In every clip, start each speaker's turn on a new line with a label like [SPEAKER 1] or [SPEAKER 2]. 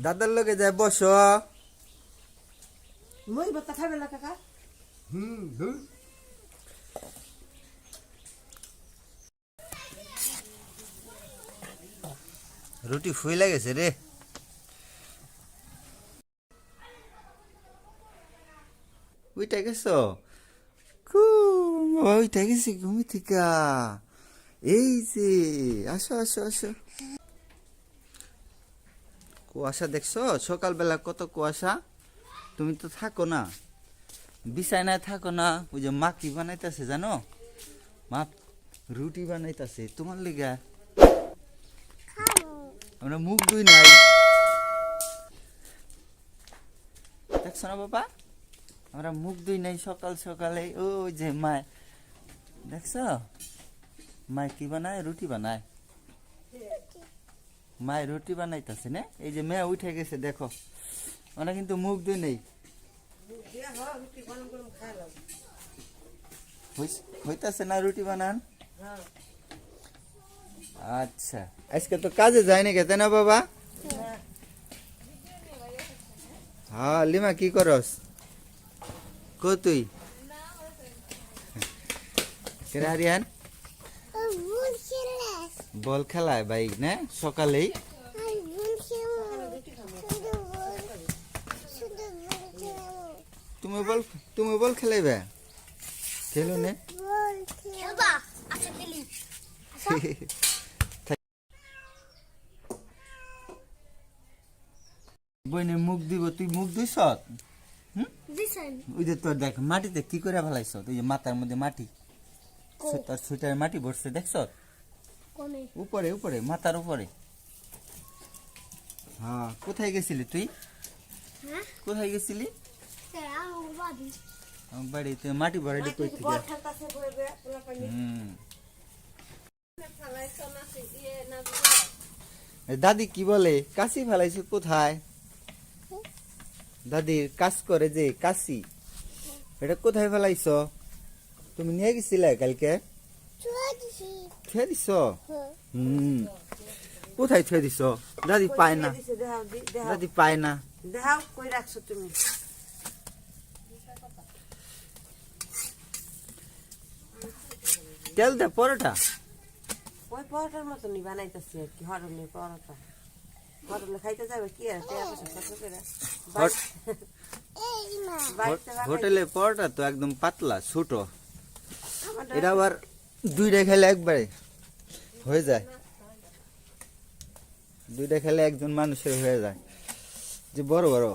[SPEAKER 1] দাদার লগে যায় বসো।
[SPEAKER 2] মই বতা খাবে না কাকা।
[SPEAKER 1] রুটি ফুইলা গেছে রে। উইটা গেছো? ওইটা গেছি ঘুমি থেকে। এই যে আসো আসো আসো। কুয়াশা দেখছো? সকালবেলা কত কুয়াশা। তুমি তো থাকো না, বিছানায় থাকো না। ওই যে মা কি বানাইতেছে জানো? মা রুটি বানাইতেছে তোমার লিগা। আমরা মুখ ধুই নাই, দেখছো না বাবা? আমরা মুখ ধুই নাই সকাল সকালে। ওই যে মা, দেখছো মা কি বানায়? রুটি বানায়। মায়ের রুটি বানাইতেছে না? এই যে মেয়ে উঠে গেছে দেখো, ওরা কিন্তু মুখ ধুই নেই। হইতাছে না রুটি বানান? আচ্ছা, আজকে তো কাজে যায়নি খেতে না বাবা? হ্যাঁ লিমা কি করস? কো তুই কেরারিয়ান বল খেলায় ভাই না সকালেই? তুমি বল খেলাইবে? খেলো নে। বইনে মুখ দিব, তুই মুখ দিস? ওই যে তোর দেখ মাটিতে কি করে ফেলাইছ, তুই যে মাথার মধ্যে মাটি, তোর সুইটার মাটি ভরছে দেখছ? উপরে উপরে মাথার উপরে। হ্যাঁ, কোথায় গেছিলি তুই? কোথায় গেছিলি? বাড়িতে মাটি ভরাইলি কই থেকে? দাদি কি বলে? কাশি ফেলাইছ কোথায়? দাদির কাজ করে যে কাশি, এটা কোথায় ফেলাইছ? তুমি নিয়ে গেছিলে কালকে? থুয়ে দিছ? কোথায় থুয়ে দিছ? দাদি পায় না, দাদি পায় না।
[SPEAKER 2] দেখাও কই রাখছো তুমি?
[SPEAKER 1] তেল দে পরোটা।
[SPEAKER 2] ওই পরোটার মতনই বানাইতেছি আর কি, হরলের পরোটা। হরলে খাইতে যাবে কি আর
[SPEAKER 1] হোটেলের পরোটা তো একদম পাতলা ছোট, এটা আবার দুইটা খেলে একবারে হয়ে যায়। দুইটা খেলে একজন মানুষের হয়ে যায়, যে বড় বড়।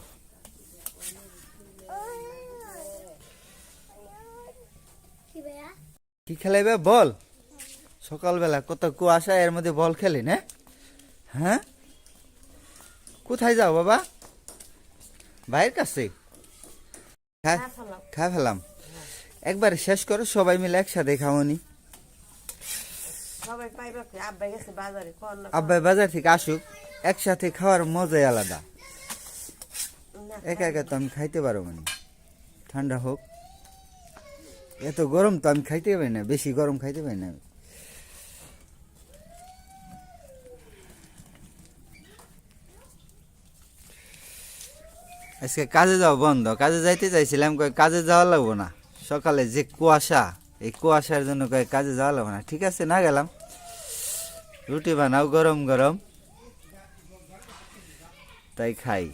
[SPEAKER 1] কি খেলাইবে বল? সকালবেলা কত কুয়াশা, এর মধ্যে বল খেলি না? হ্যাঁ, কোথায় যাও বাবা? ভাইয়ের কাছে? খা ফেলাম একবার শেষ করো, সবাই মিলে একসাথে খাওনি। আব্বাই বাজার থেকে আসুক, একসাথে খাওয়ার মজাই আলাদা। একা একা তো আমি খাইতে পারবো না, ঠান্ডা হোক। এত গরম তো আমি খাইতে পারি না, বেশি গরম খাইতে পারি না। আজকে কাজে যাওয়া বন্ধ, কাজে যাইতে চাইছিলাম, কাজে যাওয়া লাগবো না। সকালে যে কুয়াশা, এই কুয়াশার জন্য কাজে যাওয়া লাগবো না। ঠিক আছে, না গেলাম। রুটি বানাও গরম গরম, তাই খাই।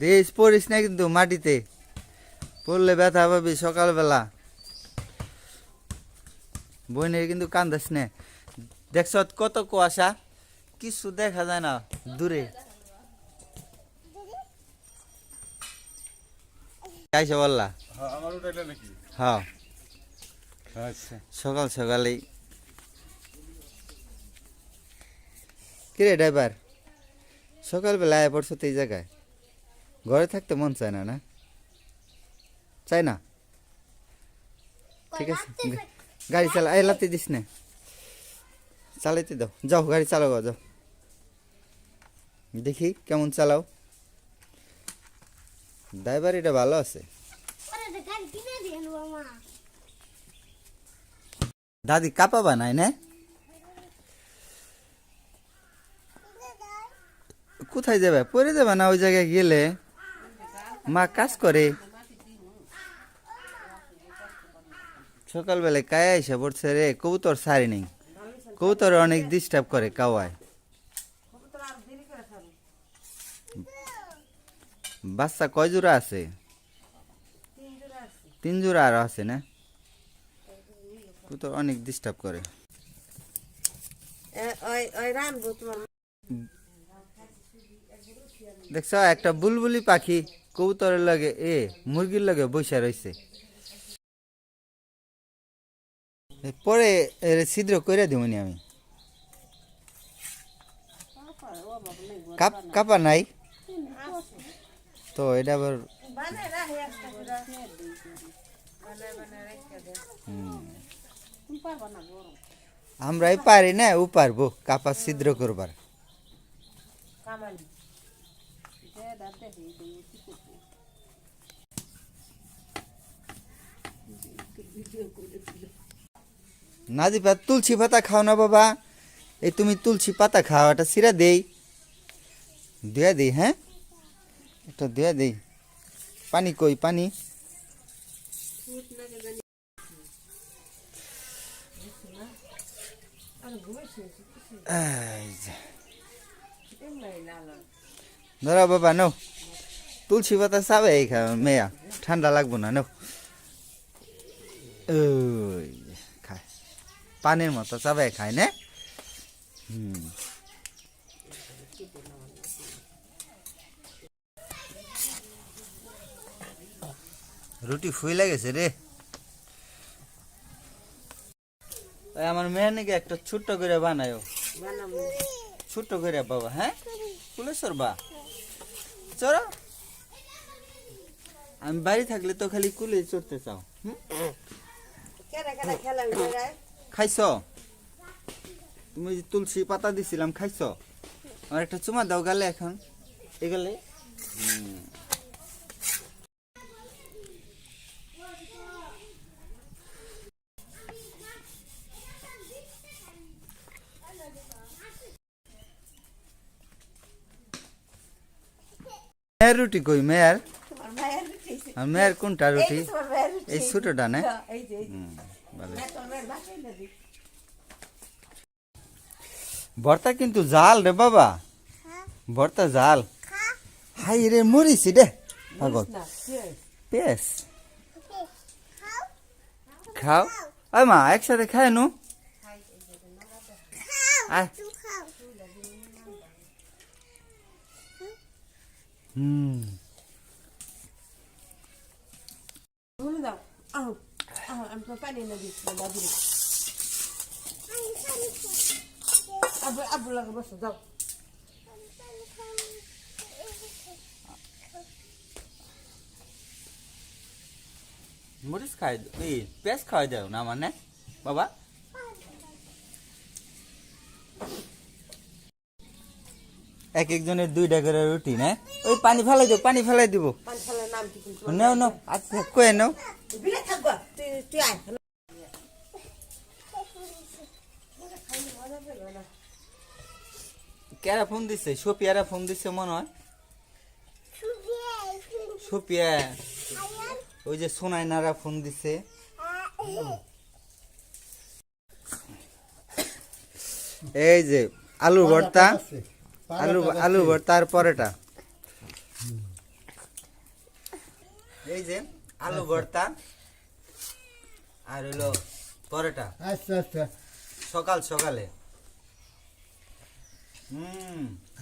[SPEAKER 1] দেশ পড়িস না কিন্তু, মাটিতে পড়লে ব্যথা পাবি সকালবেলা। বইনের কিন্তু কান্দাস নে। দেখছ কত কুয়াশা, কিছু দেখা যায় না দূরে। আইসা বললা? হ্যাঁ, আচ্ছা। সকাল সকালেই কিরে ড্রাইভার, সকালবেলা আয় পড়ছো তো এই জায়গায়? ঘরে থাকতে মন চায় না? না চাই না? ঠিক আছে, গাড়ি চালা। এই লাতি দিস না, চালাইতে দাও। যাও গাড়ি চালাও, যাও দেখি কেমন চালাও। ড্রাইভারিটা ভালো আছে। দাদি কাপা বানায় না? কোথায় যাবে? পরে যাবে না ওই জায়গায় গেলে? মা কাজ করে। সকালবেলায় কায়া এসে পড়ছে রে, কবুতর সারি নেই। কবুতর অনেক ডিস্টার্ব করে কাওয়ায়। বাচ্চা কয় জোড়া আছে? 3 জোড়া আরো আছে না? কবুতর অনেক ডিস্টার্ব করে। দেখছ একটা বুলবুলি পাখি কবুতরের লাগে মুরগির লাগে বসে রয়েছে। পরে ছিদ্র করে দিবনি আমি। কাপা নাই তো এটা আবার আমরাই পারি না, ও পারবো কাপা ছিদ্র করবার। নাজিবা তুলসী পাতা খাও না বাবা? এই তুমি তুলসী পাতা খাও, এটা সিরা দেই, দিয়া দেই। হ্যাঁ এটা দিয়া দেই। পানি কই পানি? ধরো বাবা নাও, তুলসী পাতা চাবে মেয়া, ঠান্ডা লাগবো না। নাও খায়, পানির মতো চাবে খায় না। রুটি ফুইলা গেছে রে। আমার মেয়ে নাকি একটা ছোট্ট করে বানায়, ছোট্ট করে বাবা। হ্যাঁ কুলেশ্বর বা চড়ো। আমি বাড়ি থাকলে তো খালি কুলে চড়তে চাও। খাইছ তুমি? তুলসী পাতা দিছিলাম, খাইছ? আমার একটা চুমা দাও গালে এখন, এ গেলে। মেয়ের রুটি কই? মেয়ের আর মেয়ের কোনটা রুটি? এই ছোটটা না? ভর্তা কিন্তু জাল রে বাবা, ভর্তা জাল। হাই রে মরিছি রে পাগল। পেস খাও। আয় মা একসাথে খায় নু। আয় মরিচ খাই, পেঁয়াজ খাওয়াই দাও না মানে বাবা। এক একজনের 2টা করে রুটি না? ওই পানি ফেলাই দেব, পানি ফেলাই দিব। নাও নাও, আচ্ছা কয়ে নাও। কেরা ফোন দিচ্ছে? সোপিয়ারা ফোন দিচ্ছে মনে হয়। সোপিয়া ওই যে সোনাইনারা ফোন দিচ্ছে। এই যে আলু ভর্তা, আলু ভর্তা আর পরোটা। এই যে আলু ভর্তা আর হলো পরোটা।
[SPEAKER 3] আচ্ছা আচ্ছা
[SPEAKER 1] সকাল সকালে।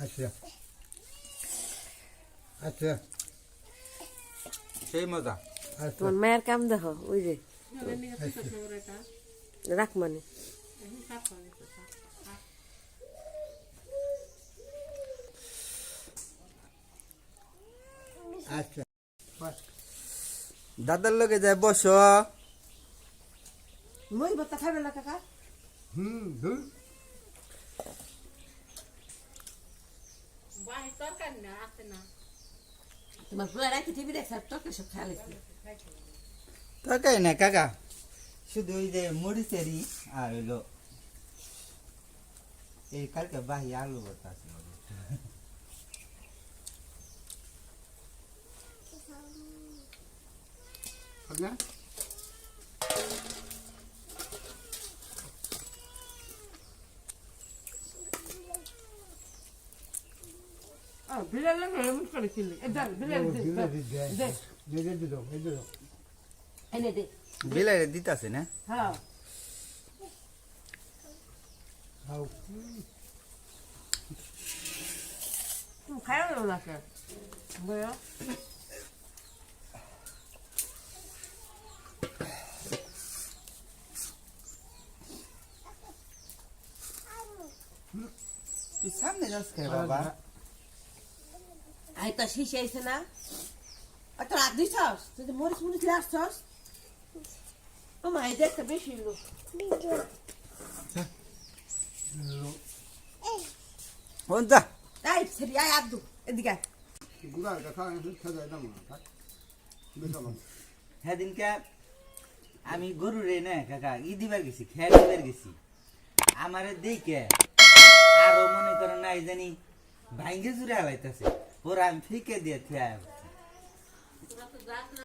[SPEAKER 3] আচ্ছা আচ্ছা
[SPEAKER 1] সেই মজা।
[SPEAKER 2] তোমার মায়ের কাম দেখো, ওই যে রাখ মানে।
[SPEAKER 3] আচ্ছা
[SPEAKER 1] দাদার লগে যায় বস।
[SPEAKER 2] মই ভর্তা খাবে না কাকা?
[SPEAKER 3] হুম হুম
[SPEAKER 2] তোমার পুরা রাখি টিভি দেখছে আর তোকে সব খেয়াল আছে
[SPEAKER 1] তরকারি না কাকা শুধু ওই যে মরিচেরই আর হইলো এই কালকে বাহি আলু ভর্তা আছে
[SPEAKER 3] আপনি
[SPEAKER 2] বিড়াল লাগে এমন করে কিনলে বিড়াল এনে দে
[SPEAKER 1] বিলাইরে দিতাছে না
[SPEAKER 2] হ্যাঁ
[SPEAKER 3] খাও
[SPEAKER 2] তুমি খাইও না কে বলো
[SPEAKER 1] তুই সামনে যাস কে বাবা
[SPEAKER 2] আই তো শিশে আইছে না আর তোর হাত দিছস তুই তো মরিচ মরিচ আসছস ও মা এই দেখতে বেশি লোক
[SPEAKER 1] কোনটা
[SPEAKER 2] এই সেরি আয় আব্দু এদিকে
[SPEAKER 3] গুড়া দেখা খেয়ে দাম বেশ
[SPEAKER 1] সেদিনকে আমি গরু রে না কাকা ই দিবার গেছি খেয়ে দিবার গেছি আমারে দেখে আরো মনে করো না এই জানি ভাঙ্গে জুড়ে হালাইতেছে ওরা আমি ফিকে দিয়ে থিয়া